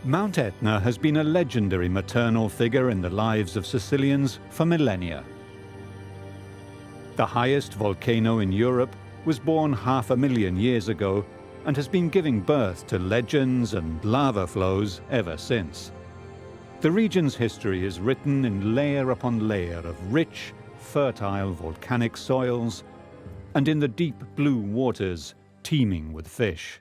Mount Etna has been a legendary maternal figure in the lives of Sicilians for millennia. The highest volcano in Europe was born 500,000 years ago and has been giving birth to legends and lava flows ever since. The region's history is written in layer upon layer of rich, fertile volcanic soils and in the deep blue waters teeming with fish.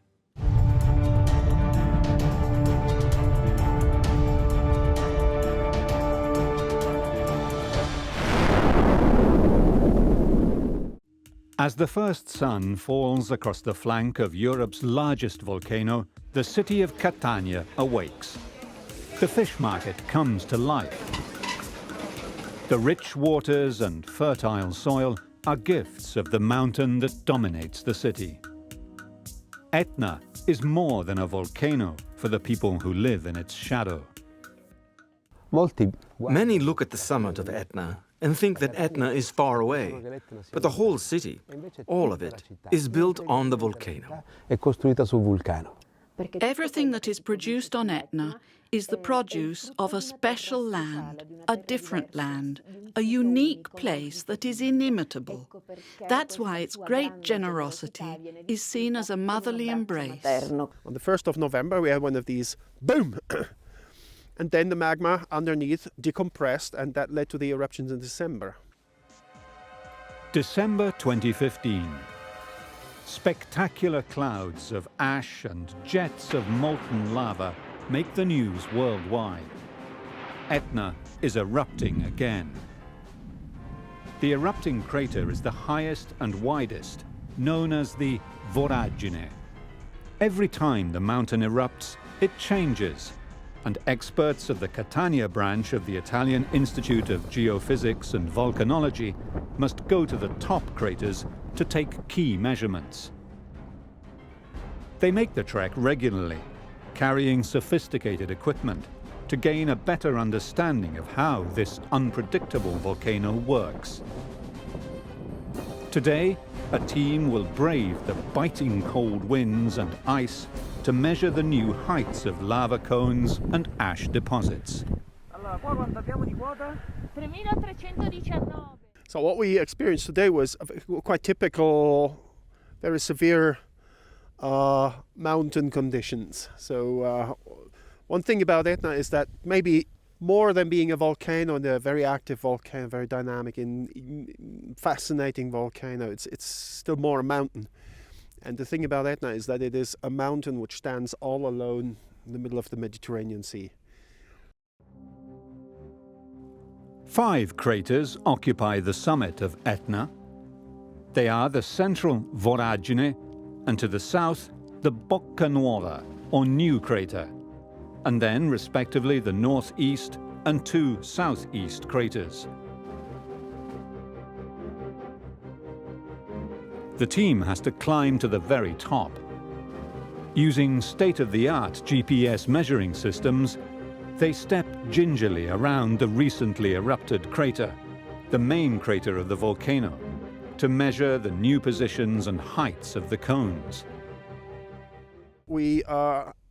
As the first sun falls across the flank of Europe's largest volcano, the city of Catania awakes. The fish market comes to life. The rich waters and fertile soil are gifts of the mountain that dominates the city. Etna is more than a volcano for the people who live in its shadow. Many look at the summit of Etna and think that Etna is far away, but the whole city, all of it, is built on the volcano. Everything that is produced on Etna is the produce of a special land, a different land, a unique place that is inimitable. That's why its great generosity is seen as a motherly embrace. On the 1st of November, we had one of these, boom! And then the magma underneath decompressed, and that led to the eruptions in December. December 2015. Spectacular clouds of ash and jets of molten lava make the news worldwide. Etna is erupting again. The erupting crater is the highest and widest, known as the Voragine. Every time the mountain erupts, it changes, and experts of the Catania branch of the Italian Institute of Geophysics and Volcanology must go to the top craters to take key measurements. They make the trek regularly, carrying sophisticated equipment to gain a better understanding of how this unpredictable volcano works. Today, a team will brave the biting cold winds and ice to measure the new heights of lava cones and ash deposits. So what we experienced today was quite typical, very severe mountain conditions. So one thing about Etna is that maybe more than being a volcano and a very active volcano, very dynamic and fascinating volcano, it's still more a mountain. And the thing about Etna is that it is a mountain which stands all alone in the middle of the Mediterranean Sea. 5 craters occupy the summit of Etna. They are the central Voragine, and to the south, the Bocca Nuova, or New Crater, and then, respectively, the northeast and 2 southeast craters. The team has to climb to the very top. Using state-of-the-art GPS measuring systems, they step gingerly around the recently erupted crater, the main crater of the volcano, to measure the new positions and heights of the cones. We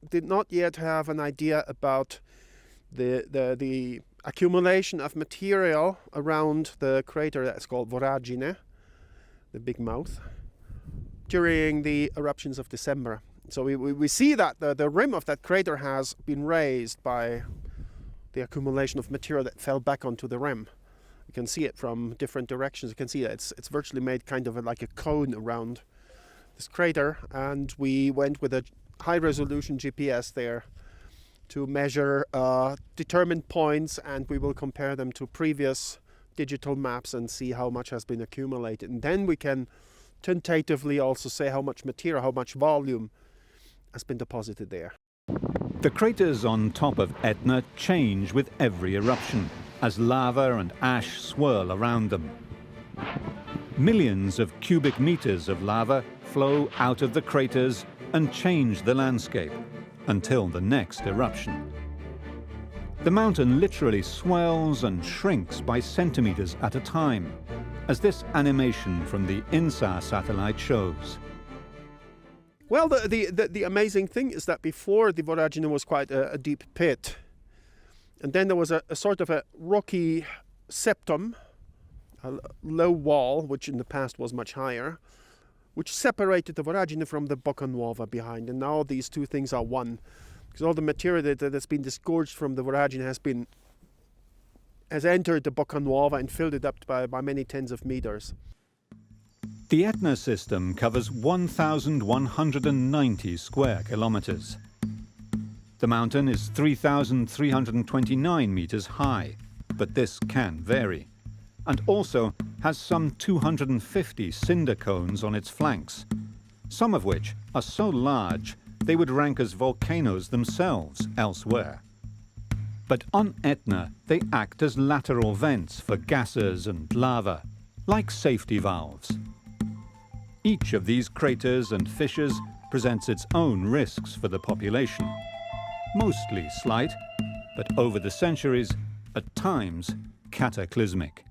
did not yet have an idea about the accumulation of material around the crater that's called Voragine, the big mouth, during the eruptions of December. So we see that the rim of that crater has been raised by the accumulation of material that fell back onto the rim. You can see it from different directions. You can see that it's virtually made kind of like a cone around this crater, and we went with a high-resolution GPS there to measure determined points, and we will compare them to previous digital maps and see how much has been accumulated. And then we can tentatively also say how much material, how much volume has been deposited there. The craters on top of Etna change with every eruption, as lava and ash swirl around them. Millions of cubic meters of lava flow out of the craters and change the landscape until the next eruption. The mountain literally swells and shrinks by centimeters at a time, as this animation from the INSAR satellite shows. Well, the amazing thing is that before the voragine was quite a deep pit. And then there was a sort of a rocky septum, a low wall, which in the past was much higher, which separated the voragine from the Bocca Nuova behind. And now these two things are one. Because all the material that's been disgorged from the voragine has entered the Bocca Nuova and filled it up by many tens of meters. The Etna system covers 1,190 square kilometers. The mountain is 3,329 meters high, but this can vary, and also has some 250 cinder cones on its flanks, some of which are so large they would rank as volcanoes themselves elsewhere. But on Etna, they act as lateral vents for gases and lava, like safety valves. Each of these craters and fissures presents its own risks for the population. Mostly slight, but over the centuries, at times cataclysmic.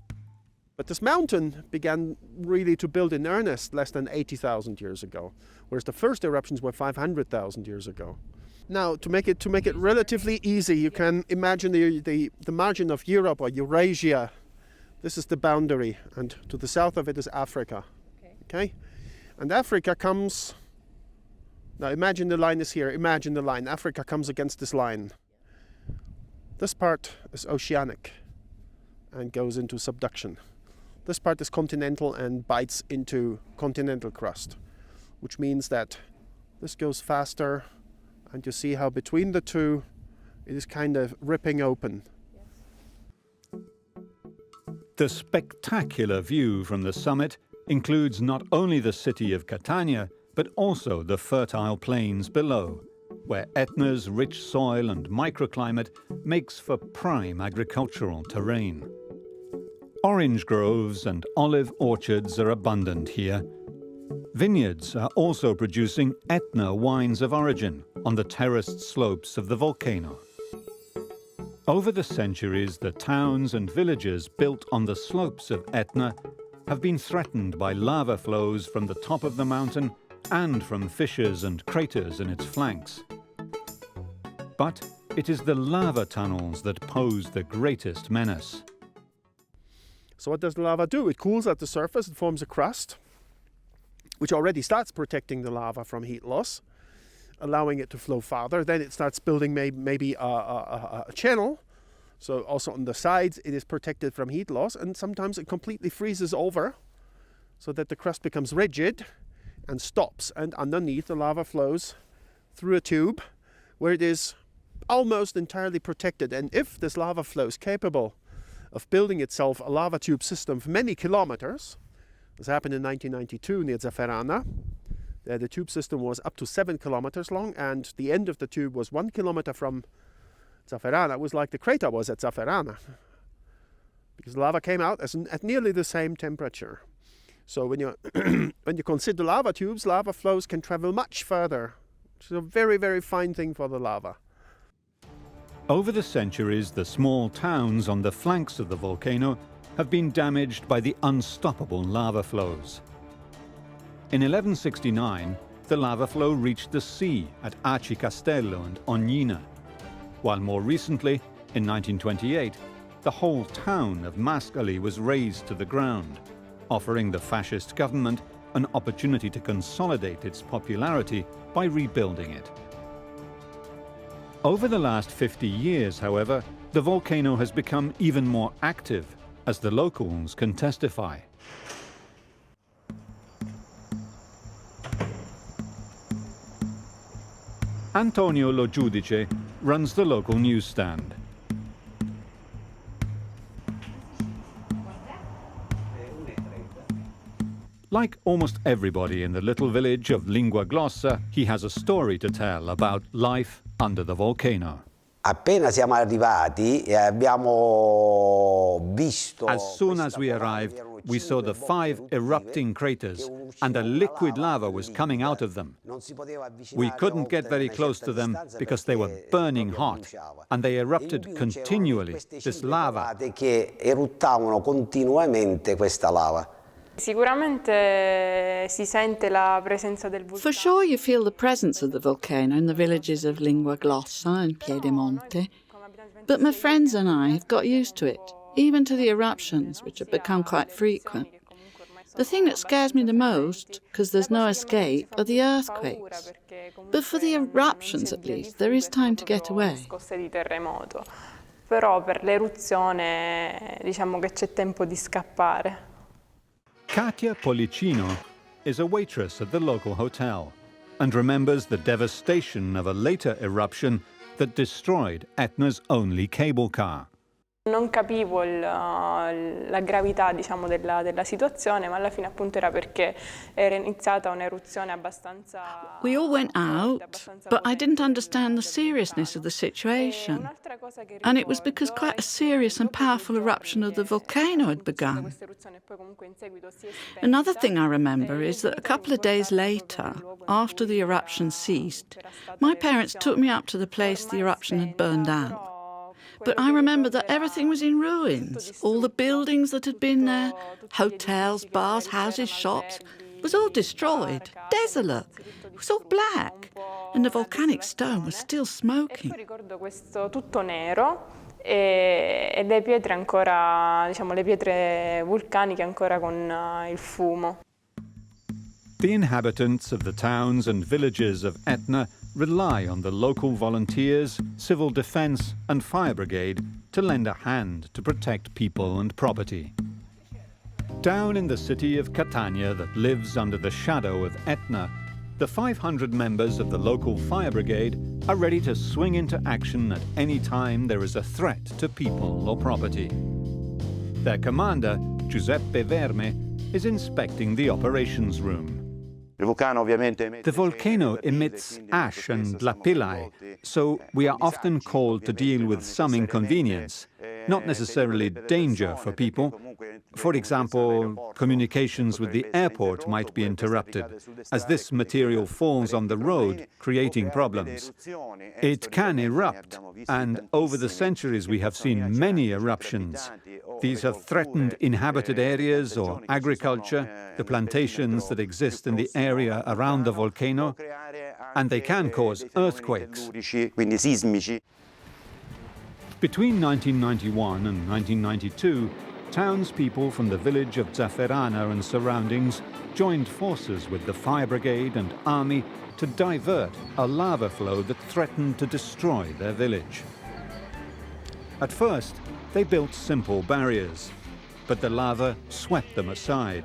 But this mountain began really to build in earnest less than 80,000 years ago, whereas the first eruptions were 500,000 years ago. Now, to make it relatively easy, you can imagine the margin of Europe or Eurasia. This is the boundary, and to the south of it is Africa. Okay? And Africa comes. Now imagine the line is here, imagine the line. Africa comes against this line. This part is oceanic and goes into subduction. This part is continental and bites into continental crust, which means that this goes faster, and you see how between the two it is kind of ripping open. The spectacular view from the summit includes not only the city of Catania, but also the fertile plains below, where Etna's rich soil and microclimate makes for prime agricultural terrain. Orange groves and olive orchards are abundant here. Vineyards are also producing Etna wines of origin on the terraced slopes of the volcano. Over the centuries, the towns and villages built on the slopes of Etna have been threatened by lava flows from the top of the mountain and from fissures and craters in its flanks. But it is the lava tunnels that pose the greatest menace. So what does the lava do? It cools at the surface, it forms a crust, which already starts protecting the lava from heat loss, allowing it to flow farther. Then it starts building maybe a channel. So also on the sides it is protected from heat loss, and sometimes it completely freezes over so that the crust becomes rigid and stops, and underneath the lava flows through a tube where it is almost entirely protected. And if this lava flow is capable of building itself a lava tube system for many kilometers, this happened in 1992 near Zafferana. There the tube system was up to 7 kilometers long, and the end of the tube was 1 kilometer from Zafferana. It was like the crater was at Zafferana, because lava came out at nearly the same temperature. So when you when you consider lava tubes, lava flows can travel much further. It's a very, very fine thing for the lava. Over the centuries, the small towns on the flanks of the volcano have been damaged by the unstoppable lava flows. In 1169, the lava flow reached the sea at Aci Castello and Ognina, while more recently, in 1928, the whole town of Mascali was razed to the ground, offering the fascist government an opportunity to consolidate its popularity by rebuilding it. Over the last 50 years, however, the volcano has become even more active, as the locals can testify. Antonio Lo Giudice runs the local newsstand. Like almost everybody in the little village of Lingua Glossa, he has a story to tell about life under the volcano. Appena siamo arrivati e abbiamo visto. As soon as we arrived, we saw the 5 erupting craters, and a liquid lava was coming out of them. We couldn't get very close to them because they were burning hot, and they erupted continually, this lava. Che eruttavano continuamente questa lava. Sicuramente si sente la presenza del vulcano. For sure you feel the presence of the volcano in the villages of Lingua Glossa and Piedemonte, but my friends and I have got used to it, even to the eruptions, which have become quite frequent. The thing that scares me the most, because there's no escape, are the earthquakes. But for the eruptions at least, there is time to get away. Però per l'eruzione diciamo che c'è tempo di scappare. Katia Policino is a waitress at the local hotel and remembers the devastation of a later eruption that destroyed Etna's only cable car. Non capivo la gravità, diciamo, della situazione, ma alla fine appunto era perché era iniziata un'eruzione abbastanza... We all went out, but I didn't understand the seriousness of the situation. And it was because quite a serious and powerful eruption of the volcano had begun. Another thing I remember is that a couple of days later, after the eruption ceased, my parents took me up to the place the eruption had burned out. But I remember that everything was in ruins. All the buildings that had been there, hotels, bars, houses, shops, was all destroyed, desolate. It was all black, and the volcanic stone was still smoking. Ricordo questo tutto nero e le pietre ancora, diciamo, le pietre vulcaniche ancora con il fumo. The inhabitants of the towns and villages of Etna rely on the local volunteers, civil defence and fire brigade to lend a hand to protect people and property. Down in the city of Catania that lives under the shadow of Etna, the 500 members of the local fire brigade are ready to swing into action at any time there is a threat to people or property. Their commander, Giuseppe Verme, is inspecting the operations room. The volcano emits ash and lapilli, so we are often called to deal with some inconvenience, not necessarily danger for people. For example, communications with the airport might be interrupted, as this material falls on the road, creating problems. It can erupt, and over the centuries we have seen many eruptions. These have threatened inhabited areas or agriculture, the plantations that exist in the area around the volcano, and they can cause earthquakes. Between 1991 and 1992, townspeople from the village of Zafferana and surroundings joined forces with the fire brigade and army to divert a lava flow that threatened to destroy their village. At first, they built simple barriers, but the lava swept them aside.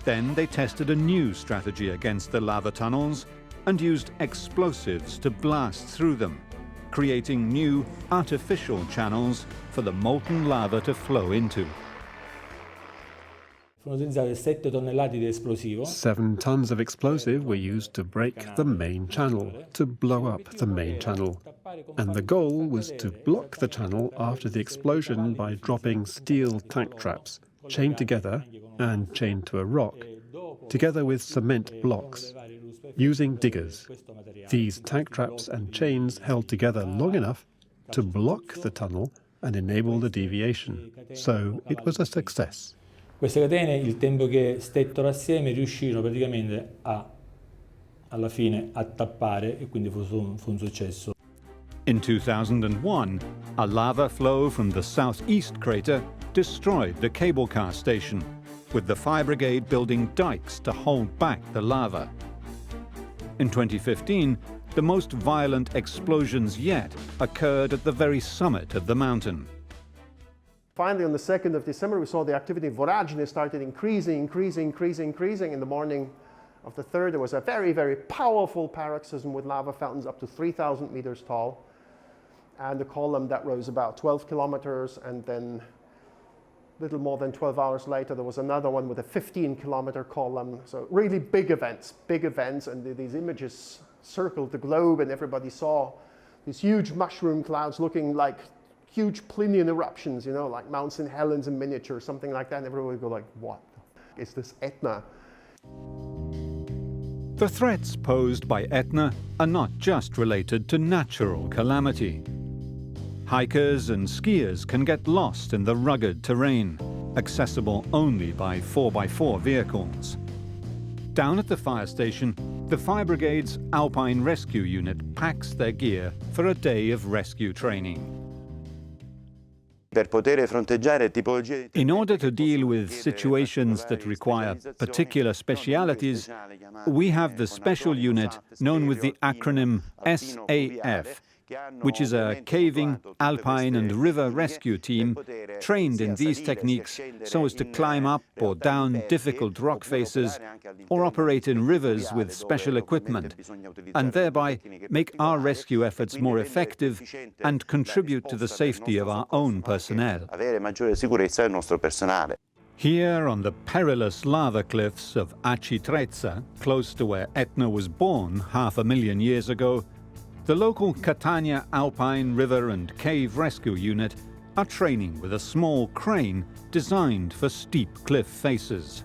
Then they tested a new strategy against the lava tunnels and used explosives to blast through them, creating new artificial channels for the molten lava to flow into. 7 tons of explosive were used to break the main channel, to blow up the main channel. And the goal was to block the channel after the explosion by dropping steel tank traps, chained together and chained to a rock, together with cement blocks, using diggers. These tank traps and chains held together long enough to block the tunnel and enable the deviation. So it was a success. Queste catene, il tempo che stettero assieme, riuscirono praticamente alla fine a tappare, e quindi fu un successo. In 2001, a lava flow from the southeast crater destroyed the cable car station, with the fire brigade building dikes to hold back the lava. In 2015, the most violent explosions yet occurred at the very summit of the mountain. Finally, on the 2nd of December, we saw the activity of voragine started increasing. In the morning of the 3rd, there was a very, very powerful paroxysm with lava fountains up to 3,000 meters tall. And a column that rose about 12 kilometers, and then a little more than 12 hours later, there was another one with a 15-kilometer column. So really big events, and these images circled the globe, and everybody saw these huge mushroom clouds looking like huge Plinian eruptions, you know, like Mount St. Helens in miniature, something like that, and everybody would go like, what is this Etna? The threats posed by Etna are not just related to natural calamity. Hikers and skiers can get lost in the rugged terrain, accessible only by 4x4 vehicles. Down at the fire station, the Fire Brigade's Alpine Rescue Unit packs their gear for a day of rescue training. In order to deal with situations that require particular specialities, we have the special unit known with the acronym SAF, which is a caving, alpine and river rescue team trained in these techniques so as to climb up or down difficult rock faces or operate in rivers with special equipment, and thereby make our rescue efforts more effective and contribute to the safety of our own personnel. Here on the perilous lava cliffs of Aci Trezza, close to where Etna was born 500,000 years ago, the local Catania Alpine River and Cave Rescue Unit are training with a small crane designed for steep cliff faces.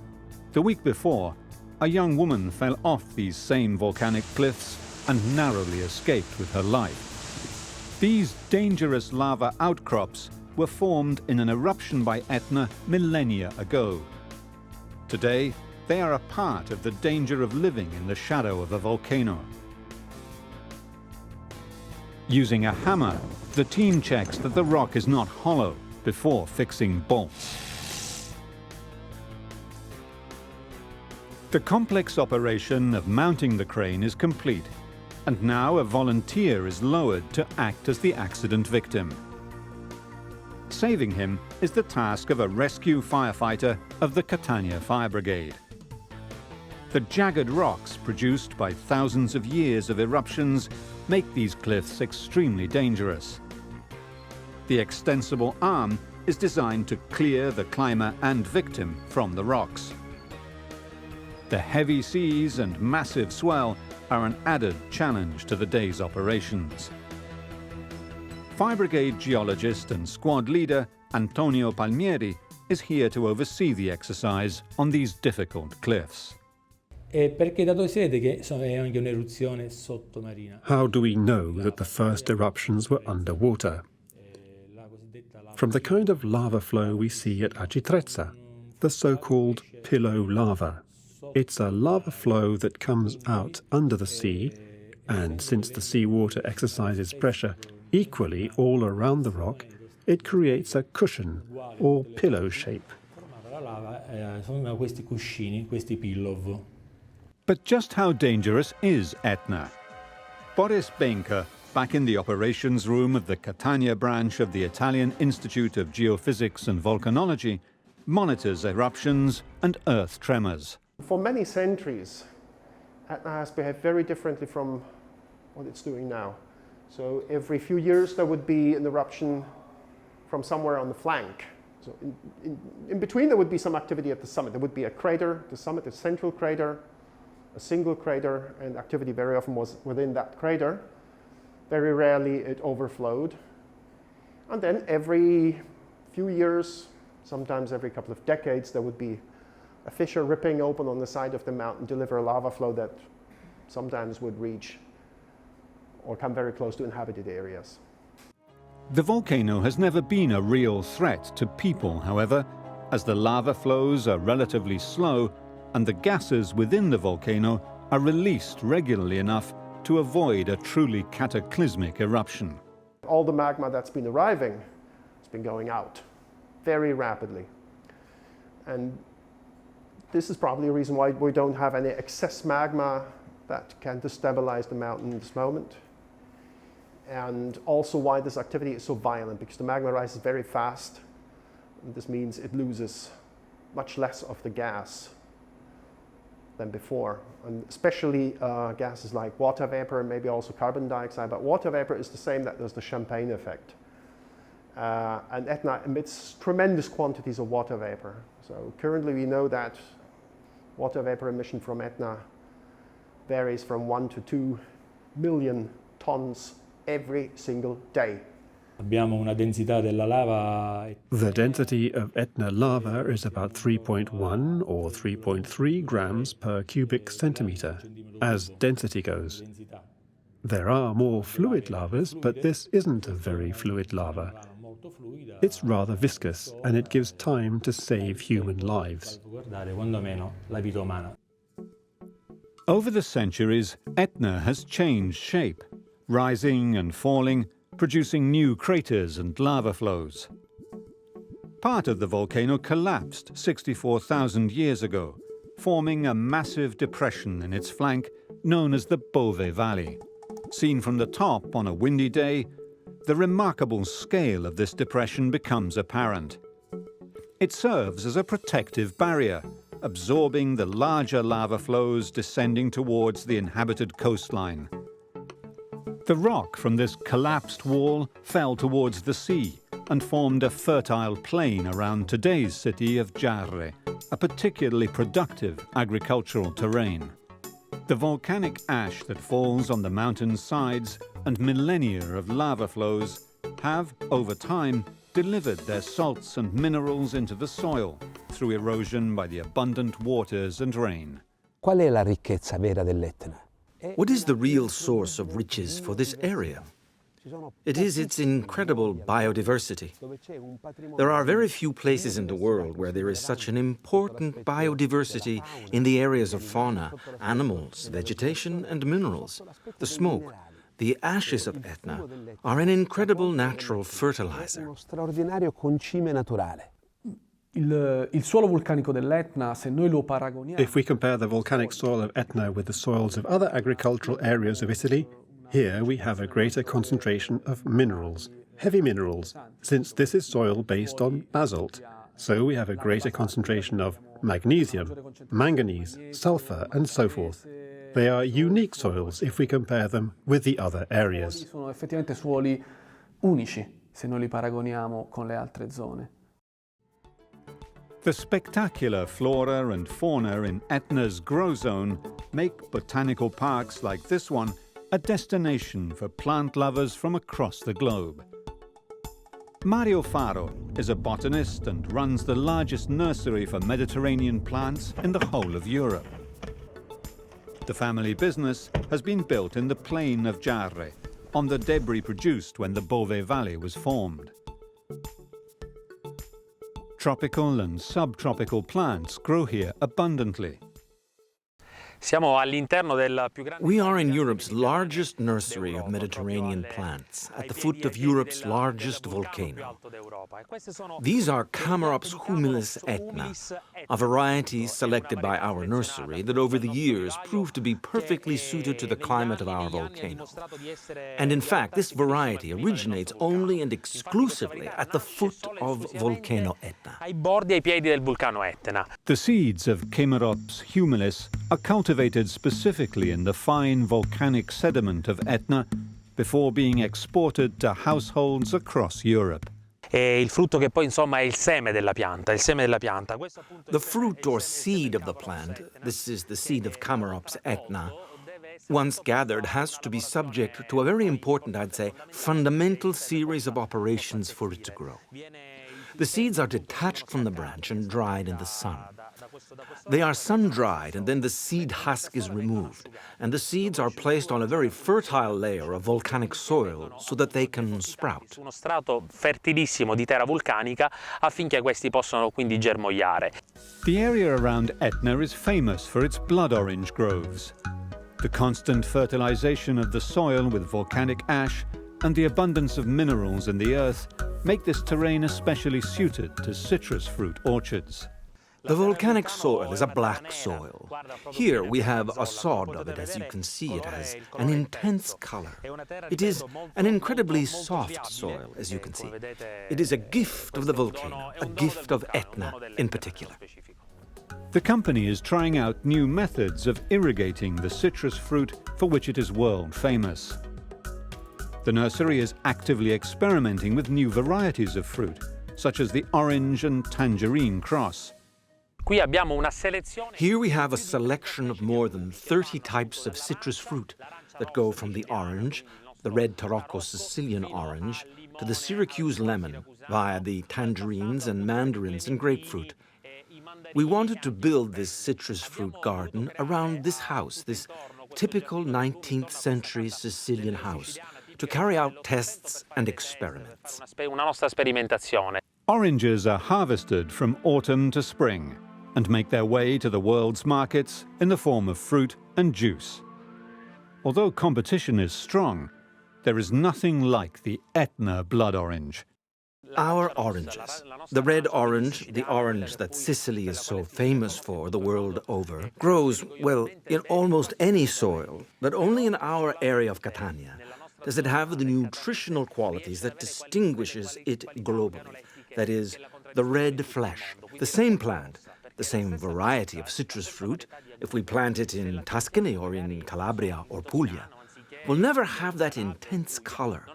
The week before, a young woman fell off these same volcanic cliffs and narrowly escaped with her life. These dangerous lava outcrops were formed in an eruption by Etna millennia ago. Today, they are a part of the danger of living in the shadow of a volcano. Using a hammer, the team checks that the rock is not hollow before fixing bolts. The complex operation of mounting the crane is complete, and now a volunteer is lowered to act as the accident victim. Saving him is the task of a rescue firefighter of the Catania Fire Brigade. The jagged rocks produced by thousands of years of eruptions make these cliffs extremely dangerous. The extensible arm is designed to clear the climber and victim from the rocks. The heavy seas and massive swell are an added challenge to the day's operations. Fire Brigade geologist and squad leader Antonio Palmieri is here to oversee the exercise on these difficult cliffs. How do we know that the first eruptions were underwater? From the kind of lava flow we see at Aci Trezza, the so-called pillow lava. It's a lava flow that comes out under the sea, and since the seawater exercises pressure equally all around the rock, it creates a cushion or pillow shape. But just how dangerous is Etna? Boris Benka, back in the operations room of the Catania branch of the Italian Institute of Geophysics and Volcanology, monitors eruptions and earth tremors. For many centuries, Etna has behaved very differently from what it's doing now. So every few years there would be an eruption from somewhere on the flank. So in between there would be some activity at the summit. There would be a crater, the summit, a central crater, a single crater, and activity very often was within that crater. Very rarely it overflowed. And then every few years, sometimes every couple of decades, there would be a fissure ripping open on the side of the mountain, deliver a lava flow that sometimes would reach or come very close to inhabited areas. The volcano has never been a real threat to people, however, as the lava flows are relatively slow and the gases within the volcano are released regularly enough to avoid a truly cataclysmic eruption. All the magma that's been arriving has been going out very rapidly. And this is probably a reason why we don't have any excess magma that can destabilize the mountain in this moment. And also why this activity is so violent, because the magma rises very fast. And this means it loses much less of the gas than before, and especially gases like water vapor and maybe also carbon dioxide. But water vapor is the same that does the champagne effect. And Etna emits tremendous quantities of water vapor. So currently we know that water vapor emission from Etna varies from 1 to 2 million tons every single day. The density of Etna lava is about 3.1 or 3.3 grams per cubic centimeter, as density goes. There are more fluid lavas, but this isn't a very fluid lava. It's rather viscous, and it gives time to save human lives. Over the centuries, Etna has changed shape, rising and falling, producing new craters and lava flows. Part of the volcano collapsed 64,000 years ago, forming a massive depression in its flank known as the Bove Valley. Seen from the top on a windy day, the remarkable scale of this depression becomes apparent. It serves as a protective barrier, absorbing the larger lava flows descending towards the inhabited coastline. The rock from this collapsed wall fell towards the sea and formed a fertile plain around today's city of Giarre, a particularly productive agricultural terrain. The volcanic ash that falls on the mountain's sides and millennia of lava flows have, over time, delivered their salts and minerals into the soil through erosion by the abundant waters and rain. Qual è la ricchezza vera dell'Etna? What is the real source of riches for this area? It is its incredible biodiversity. There are very few places in the world where there is such an important biodiversity in the areas of fauna, animals, vegetation, and minerals. The smoke, the ashes of Etna, are an incredible natural fertilizer. Uno straordinario concime naturale. Il suolo vulcanico dell'Etna, se noi lo paragoniamo... If we compare the volcanic soil of Etna with the soils of other agricultural areas of Italy, here we have a greater concentration of minerals, heavy minerals, since this is soil based on basalt. So we have a greater concentration of magnesium, manganese, sulfur, and so forth. They are unique soils if we compare them with the other areas. Sono effettivamente suoli unici se noi li paragoniamo con le altre zone. The spectacular flora and fauna in Etna's grow zone make botanical parks like this one a destination for plant lovers from across the globe. Mario Faro is a botanist and runs the largest nursery for Mediterranean plants in the whole of Europe. The family business has been built in the plain of Giarre, on the debris produced when the Bove Valley was formed. Tropical and subtropical plants grow here abundantly. We are in Europe's largest nursery of Mediterranean plants, at the foot of Europe's largest volcano. These are Camerops humilis Etna, a variety selected by our nursery that over the years proved to be perfectly suited to the climate of our volcano. And in fact, this variety originates only and exclusively at the foot of Volcano Etna. The seeds of Camerops humilis are cultivated specifically in the fine volcanic sediment of Etna before being exported to households across Europe. The fruit or seed of the plant, this is the seed of Camerops Etna, once gathered has to be subject to a very important, I'd say, fundamental series of operations for it to grow. The seeds are detached from the branch and dried in the sun. They are sun-dried, and then the seed husk is removed, and the seeds are placed on a very fertile layer of volcanic soil so that they can sprout. Uno strato fertilissimo di terra vulcanica affinché questi possano quindi germogliare. The area around Etna is famous for its blood orange groves. The constant fertilization of the soil with volcanic ash and the abundance of minerals in the earth make this terrain especially suited to citrus fruit orchards. The volcanic soil is a black soil. Here we have a sod of it, as you can see. It has an intense color. It is an incredibly soft soil, as you can see. It is a gift of the volcano, a gift of Etna in particular. The company is trying out new methods of irrigating the citrus fruit for which it is world famous. The nursery is actively experimenting with new varieties of fruit, such as the orange and tangerine cross. Here we have a selection of more than 30 types of citrus fruit that go from the orange, the red Tarocco Sicilian orange, to the Syracuse lemon via the tangerines and mandarins and grapefruit. We wanted to build this citrus fruit garden around this house, this typical 19th century Sicilian house, to carry out tests and experiments. Una nostra sperimentazione. Oranges are harvested from autumn to spring and make their way to the world's markets in the form of fruit and juice. Although competition is strong, there is nothing like the Etna blood orange. Our oranges, the red orange, the orange that Sicily is so famous for the world over, grows, well, in almost any soil, but only in our area of Catania does it have the nutritional qualities that distinguishes it globally. That is, the red flesh. The same plant, the same variety of citrus fruit, if we plant it in Tuscany or in Calabria or Puglia, will never have that intense color,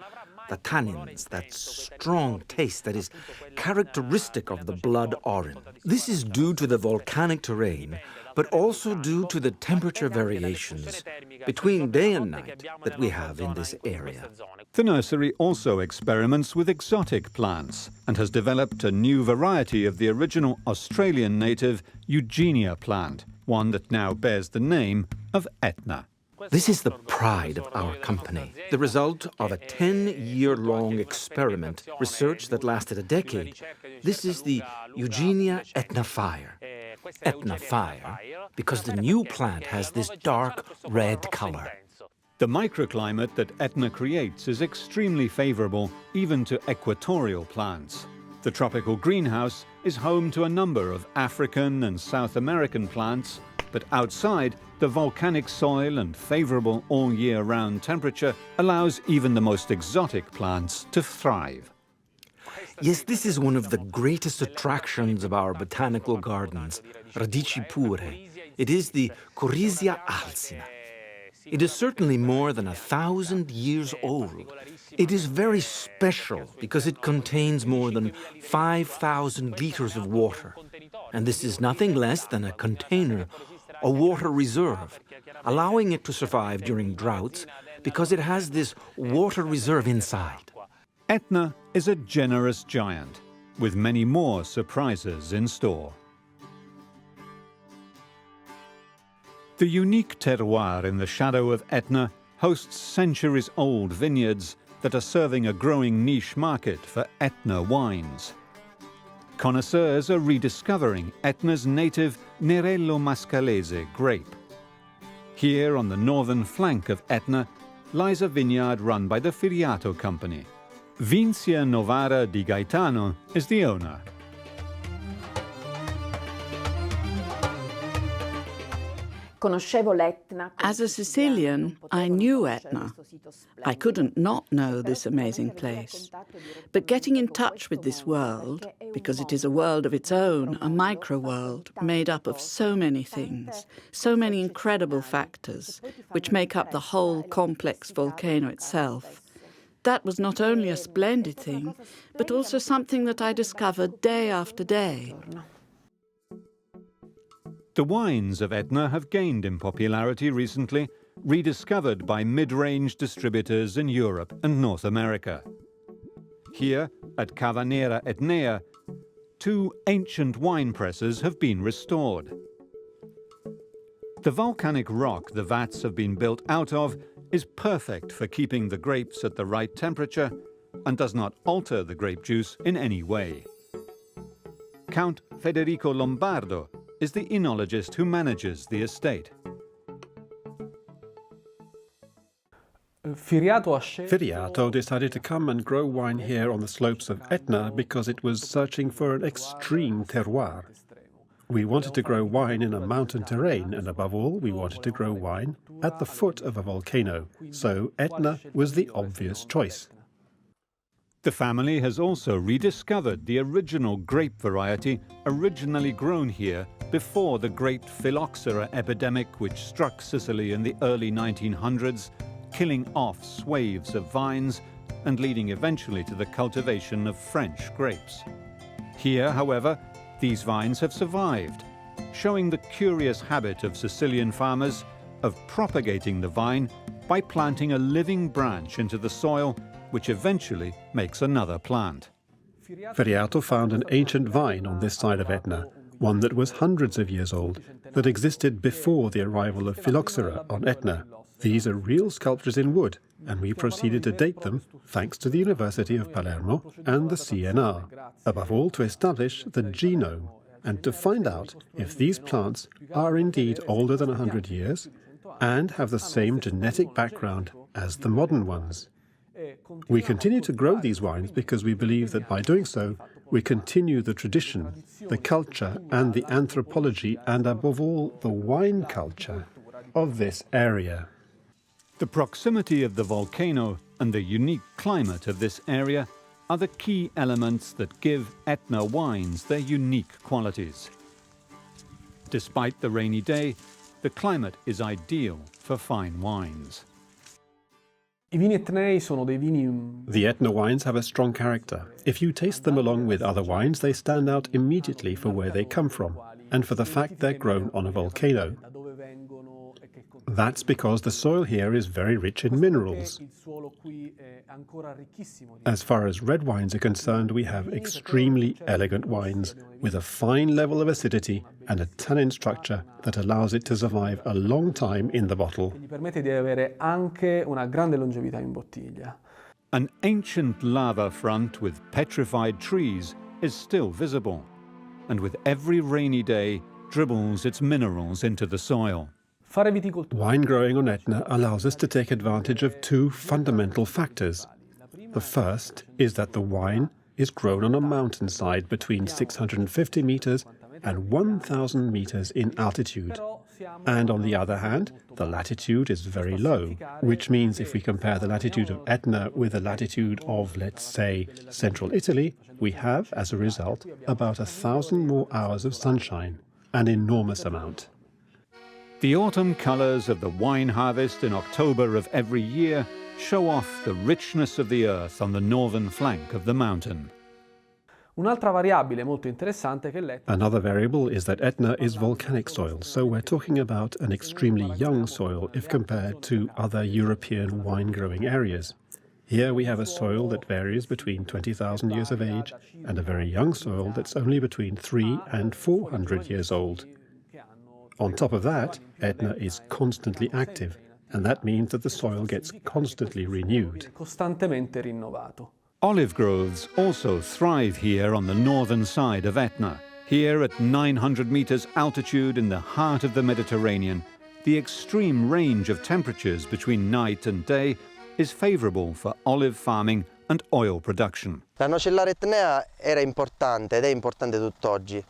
the tannins, that strong taste that is characteristic of the blood orange. This is due to the volcanic terrain, but also due to the temperature variations between day and night that we have in this area. The nursery also experiments with exotic plants and has developed a new variety of the original Australian native Eugenia plant, one that now bears the name of Etna. This is the pride of our company, the result of a 10-year-long experiment, research that lasted a decade. This is the Eugenia Etna fire. Etna fire because the new plant has this dark red color. The microclimate that Etna creates is extremely favorable even to equatorial plants. The tropical greenhouse is home to a number of African and South American plants, but outside, the volcanic soil and favorable all-year-round temperature allows even the most exotic plants to thrive. Yes, this is one of the greatest attractions of our botanical gardens, Radici Pure. It is the Corycia alsina. It is certainly more than 1,000 years old. It is very special because it contains more than 5,000 liters of water. And this is nothing less than a container, a water reserve, allowing it to survive during droughts because it has this water reserve inside. Etna is a generous giant, with many more surprises in store. The unique terroir in the shadow of Etna hosts centuries-old vineyards that are serving a growing niche market for Etna wines. Connoisseurs are rediscovering Etna's native Nerello Mascalese grape. Here on the northern flank of Etna lies a vineyard run by the Firiato company. Vincia Novara di Gaetano is the owner. As a Sicilian, I knew Etna. I couldn't not know this amazing place. But getting in touch with this world, because it is a world of its own, a micro-world, made up of so many things, so many incredible factors, which make up the whole complex volcano itself, that was not only a splendid thing, but also something that I discovered day after day. The wines of Etna have gained in popularity recently, rediscovered by mid-range distributors in Europe and North America. Here, at Cava Nera Etnea, 2 ancient wine presses have been restored. The volcanic rock the vats have been built out of is perfect for keeping the grapes at the right temperature and does not alter the grape juice in any way. Count Federico Lombardo is the enologist who manages the estate. Firiato decided to come and grow wine here on the slopes of Etna because it was searching for an extreme terroir. We wanted to grow wine in a mountain terrain, and above all, we wanted to grow wine at the foot of a volcano, so Etna was the obvious choice. The family has also rediscovered the original grape variety originally grown here before the great phylloxera epidemic which struck Sicily in the early 1900s, killing off swathes of vines and leading eventually to the cultivation of French grapes. Here, however, these vines have survived, showing the curious habit of Sicilian farmers of propagating the vine by planting a living branch into the soil, which eventually makes another plant. Firiato found an ancient vine on this side of Etna, one that was hundreds of years old, that existed before the arrival of phylloxera on Etna. These are real sculptures in wood, and we proceeded to date them thanks to the University of Palermo and the CNR, above all to establish the genome and to find out if these plants are indeed older than 100 years and have the same genetic background as the modern ones. We continue to grow these wines because we believe that by doing so, we continue the tradition, the culture and the anthropology and above all the wine culture of this area. The proximity of the volcano and the unique climate of this area are the key elements that give Etna wines their unique qualities. Despite the rainy day, the climate is ideal for fine wines. The Etna wines have a strong character. If you taste them along with other wines, they stand out immediately for where they come from and for the fact they're grown on a volcano. That's because the soil here is very rich in minerals. As far as red wines are concerned, we have extremely elegant wines with a fine level of acidity and a tannin structure that allows it to survive a long time in the bottle. An ancient lava front with petrified trees is still visible, and with every rainy day dribbles its minerals into the soil. Wine growing on Etna allows us to take advantage of two fundamental factors. The first is that the wine is grown on a mountainside between 650 meters and 1,000 meters in altitude. And on the other hand, the latitude is very low, which means if we compare the latitude of Etna with the latitude of, let's say, central Italy, we have, as a result, about 1,000 more hours of sunshine, an enormous amount. The autumn colours of the wine harvest in October of every year show off the richness of the earth on the northern flank of the mountain. Another variable is that Etna is volcanic soil, so we're talking about an extremely young soil if compared to other European wine-growing areas. Here we have a soil that varies between 20,000 years of age and a very young soil that's only between 300 and 400 years old. On top of that, Etna is constantly active, and that means that the soil gets constantly renewed. Olive groves also thrive here on the northern side of Etna. Here at 900 meters altitude in the heart of the Mediterranean, the extreme range of temperatures between night and day is favorable for olive farming and oil production. La nocellare etnea era importante ed è importante tutt'oggi.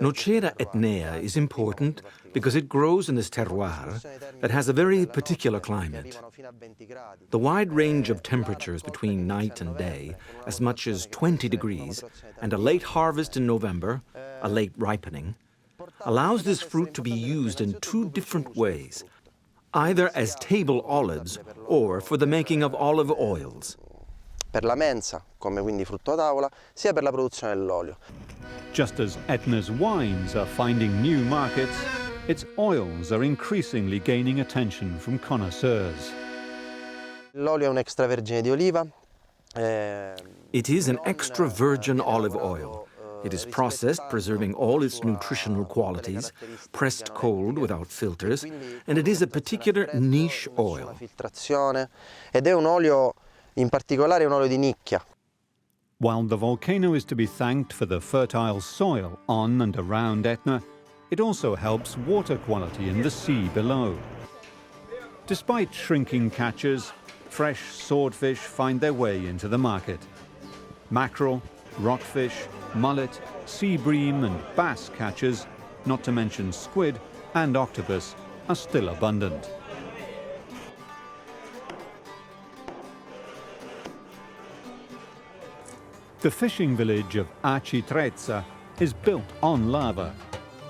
Nocera etnea is important because it grows in this terroir that has a very particular climate. The wide range of temperatures between night and day, as much as 20 degrees, and a late harvest in November, a late ripening, allows this fruit to be used in two different ways, either as table olives or for the making of olive oils. Per la mensa, come quindi frutto da tavola, sia per la produzione dell'olio. Just as Etna's wines are finding new markets, its oils are increasingly gaining attention from connoisseurs. L'olio è un extravergine di oliva. It is an extra virgin olive oil. It is processed, preserving all its nutritional qualities, pressed cold without filters, and it is a particular niche oil. Ed è un olio, in particolare un olio di nicchia. While the volcano is to be thanked for the fertile soil on and around Etna, it also helps water quality in the sea below. Despite shrinking catches, fresh swordfish find their way into the market. Mackerel, rockfish, mullet, sea bream and bass catches, not to mention squid and octopus, are still abundant. The fishing village of Arcitrezza is built on lava,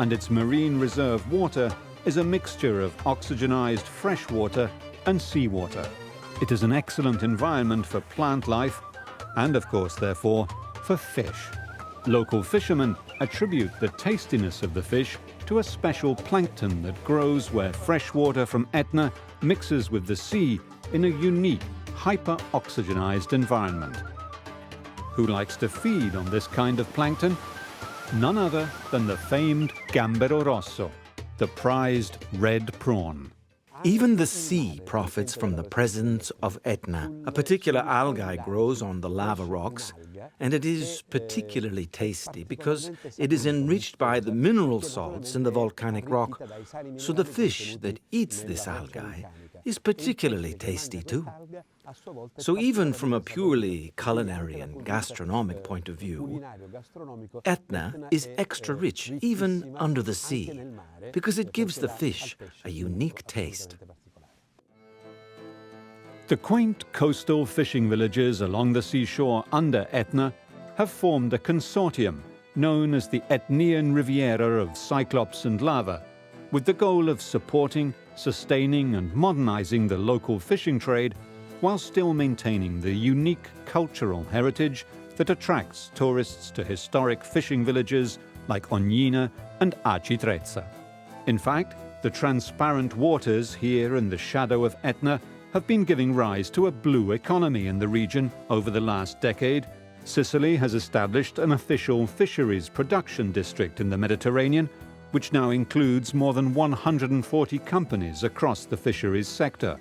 and its marine reserve water is a mixture of oxygenized fresh water and seawater. It is an excellent environment for plant life and, of course, therefore, for fish. Local fishermen attribute the tastiness of the fish to a special plankton that grows where fresh water from Etna mixes with the sea in a unique, hyper-oxygenized environment. Who likes to feed on this kind of plankton? None other than the famed gambero rosso, the prized red prawn. Even the sea profits from the presence of Etna. A particular algae grows on the lava rocks, and it is particularly tasty because it is enriched by the mineral salts in the volcanic rock, so the fish that eats this algae is particularly tasty too. So even from a purely culinary and gastronomic point of view, Etna is extra rich even under the sea, because it gives the fish a unique taste. The quaint coastal fishing villages along the seashore under Etna have formed a consortium known as the Etnean Riviera of Cyclops and Lava, with the goal of supporting, sustaining and modernizing the local fishing trade while still maintaining the unique cultural heritage that attracts tourists to historic fishing villages like Ognina and Aci Trezza. In fact, the transparent waters here in the shadow of Etna have been giving rise to a blue economy in the region over the last decade. Sicily has established an official fisheries production district in the Mediterranean, which now includes more than 140 companies across the fisheries sector.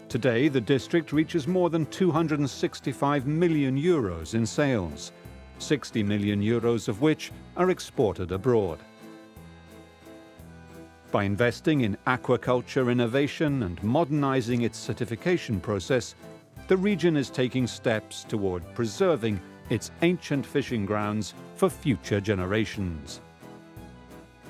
Today, the district reaches more than 265 million euros in sales, 60 million euros of which are exported abroad. By investing in aquaculture innovation and modernizing its certification process, the region is taking steps toward preserving its ancient fishing grounds for future generations.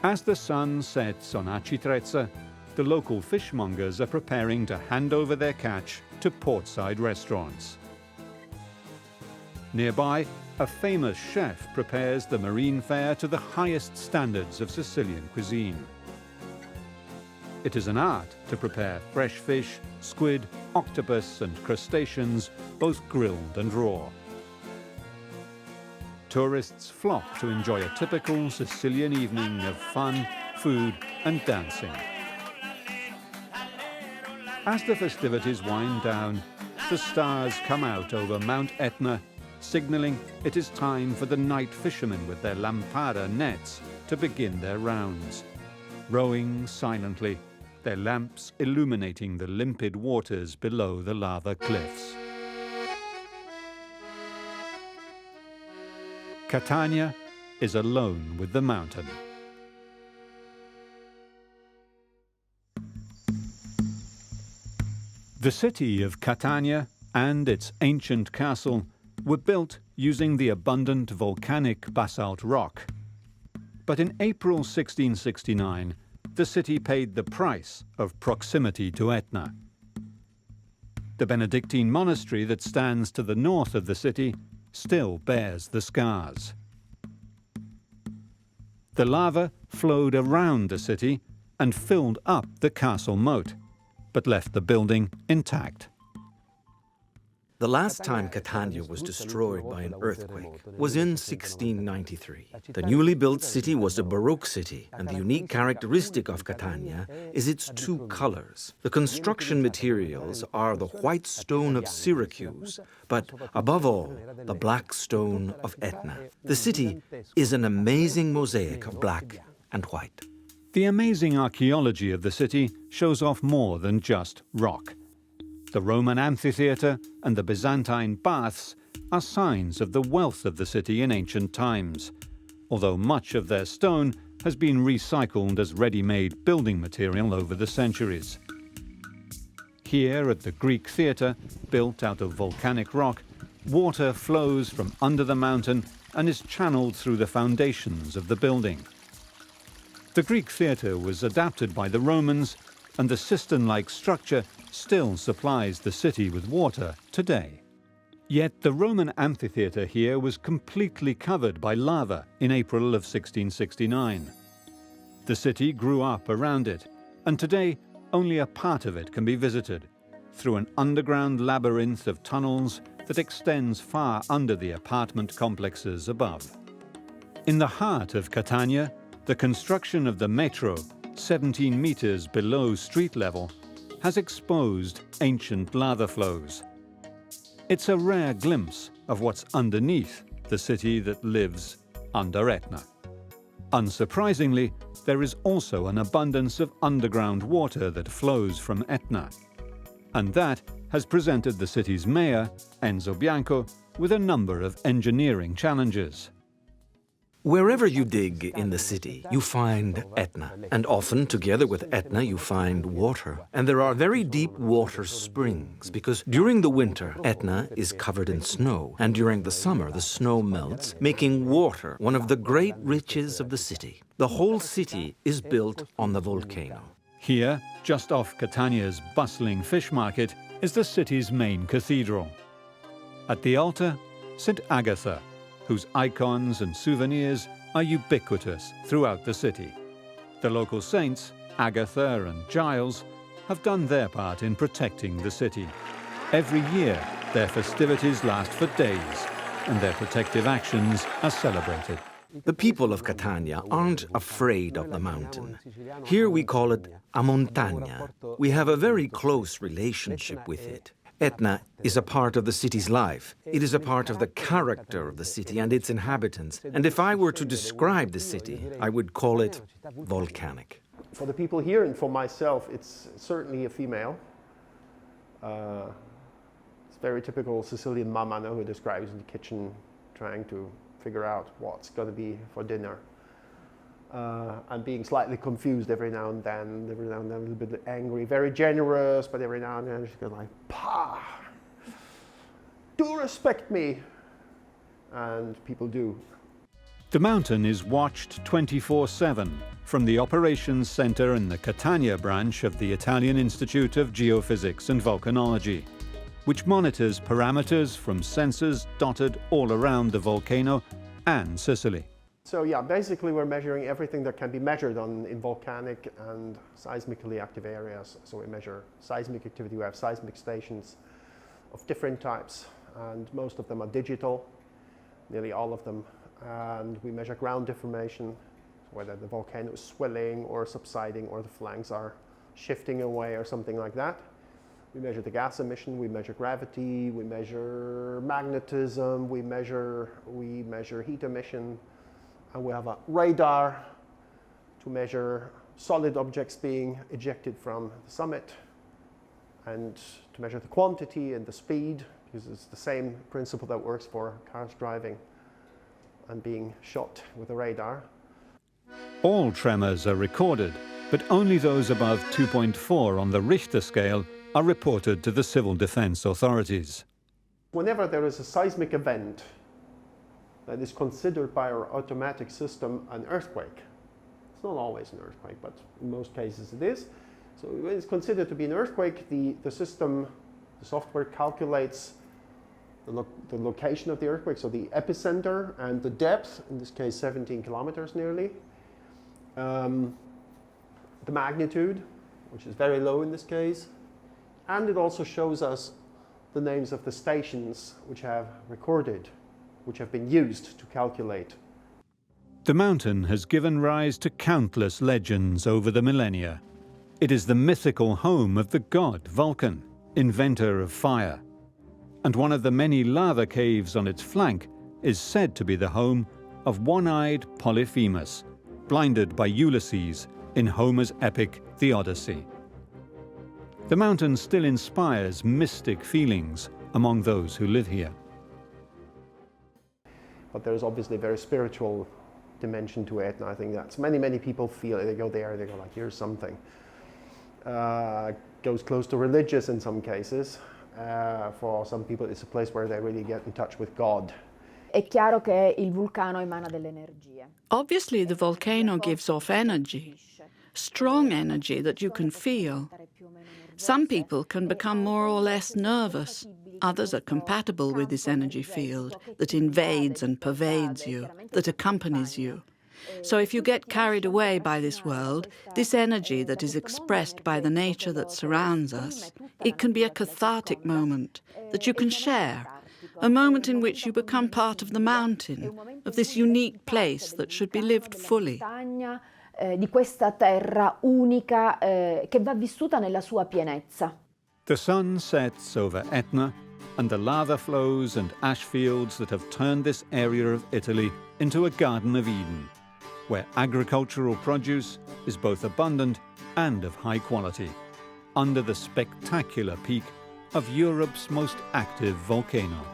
As the sun sets on Aci Trezza, the local fishmongers are preparing to hand over their catch to portside restaurants. Nearby, a famous chef prepares the marine fare to the highest standards of Sicilian cuisine. It is an art to prepare fresh fish, squid, octopus and crustaceans, both grilled and raw. Tourists flock to enjoy a typical Sicilian evening of fun, food and dancing. As the festivities wind down, the stars come out over Mount Etna, signaling it is time for the night fishermen with their lampada nets to begin their rounds, rowing silently, their lamps illuminating the limpid waters below the lava cliffs. Catania is alone with the mountain. The city of Catania and its ancient castle were built using the abundant volcanic basalt rock. But in April 1669, the city paid the price of proximity to Etna. The Benedictine monastery that stands to the north of the city still bears the scars. The lava flowed around the city and filled up the castle moat, but left the building intact. The last time Catania was destroyed by an earthquake was in 1693. The newly built city was a Baroque city, and the unique characteristic of Catania is its two colors. The construction materials are the white stone of Syracuse, but above all, the black stone of Etna. The city is an amazing mosaic of black and white. The amazing archaeology of the city shows off more than just rock. The Roman amphitheatre and the Byzantine baths are signs of the wealth of the city in ancient times, although much of their stone has been recycled as ready-made building material over the centuries. Here at the Greek theatre, built out of volcanic rock, water flows from under the mountain and is channeled through the foundations of the building. The Greek theatre was adapted by the Romans, and the cistern-like structure still supplies the city with water today. Yet the Roman amphitheatre here was completely covered by lava in April of 1669. The city grew up around it, and today only a part of it can be visited, through an underground labyrinth of tunnels that extends far under the apartment complexes above. In the heart of Catania, the construction of the metro, 17 meters below street level, has exposed ancient lava flows. It's a rare glimpse of what's underneath the city that lives under Etna. Unsurprisingly, there is also an abundance of underground water that flows from Etna. And that has presented the city's mayor, Enzo Bianco, with a number of engineering challenges. Wherever you dig in the city, you find Etna. And often, together with Etna, you find water. And there are very deep water springs, because during the winter, Etna is covered in snow. And during the summer, the snow melts, making water one of the great riches of the city. The whole city is built on the volcano. Here, just off Catania's bustling fish market, is the city's main cathedral. At the altar, St. Agatha, whose icons and souvenirs are ubiquitous throughout the city. The local saints, Agatha and Giles, have done their part in protecting the city. Every year, their festivities last for days, and their protective actions are celebrated. The people of Catania aren't afraid of the mountain. Here we call it a montagna. We have a very close relationship with it. Etna is a part of the city's life. It is a part of the character of the city and its inhabitants. And if I were to describe the city, I would call it volcanic. For the people here and for myself, it's certainly a female. It's very typical Sicilian mama who describes in the kitchen trying to figure out what's going to be for dinner. And being slightly confused every now and then, a little bit angry, very generous, but every now and then she's going like, "Pah! Do respect me!" And people do. The mountain is watched 24/7 from the operations center in the Catania branch of the Italian Institute of Geophysics and Volcanology, which monitors parameters from sensors dotted all around the volcano and Sicily. So yeah, basically we're measuring everything that can be measured in volcanic and seismically active areas. So we measure seismic activity. We have seismic stations of different types, and most of them are digital, nearly all of them. And we measure ground deformation, whether the volcano is swelling or subsiding or the flanks are shifting away or something like that. We measure the gas emission, we measure gravity, we measure magnetism, we measure heat emission. And we have a radar to measure solid objects being ejected from the summit, and to measure the quantity and the speed, because it's the same principle that works for cars driving and being shot with a radar. All tremors are recorded, but only those above 2.4 on the Richter scale are reported to the civil defense authorities. Whenever there is a seismic event that is considered by our automatic system an earthquake. It's not always an earthquake, but in most cases it is. So when it's considered to be an earthquake, the system, the software calculates the location of the earthquake, so the epicenter and the depth, in this case 17 kilometers nearly. The magnitude, which is very low in this case. And it also shows us the names of the stations which have recorded, which have been used to calculate. The mountain has given rise to countless legends over the millennia. It is the mythical home of the god Vulcan, inventor of fire. And one of the many lava caves on its flank is said to be the home of one-eyed Polyphemus, blinded by Ulysses in Homer's epic The Odyssey. The mountain still inspires mystic feelings among those who live here. But there's obviously a very spiritual dimension to it, and I think that's many people feel it. They go there, they go like, here's something. Goes close to religious in some cases. For some people, it's a place where they really get in touch with God. È chiaro che il vulcano emana delle energie. Obviously, the volcano gives off energy, strong energy that you can feel. Some people can become more or less nervous. Others are compatible with this energy field that invades and pervades you, that accompanies you. So if you get carried away by this world, this energy that is expressed by the nature that surrounds us, it can be a cathartic moment that you can share, a moment in which you become part of the mountain, of this unique place that should be lived fully. Di questa terra unica che va vissuta nella sua pienezza. The sun sets over Etna, and the lava flows and ash fields that have turned this area of Italy into a Garden of Eden. where agricultural produce is both abundant and of high quality, under the spectacular peak of Europe's most active volcano.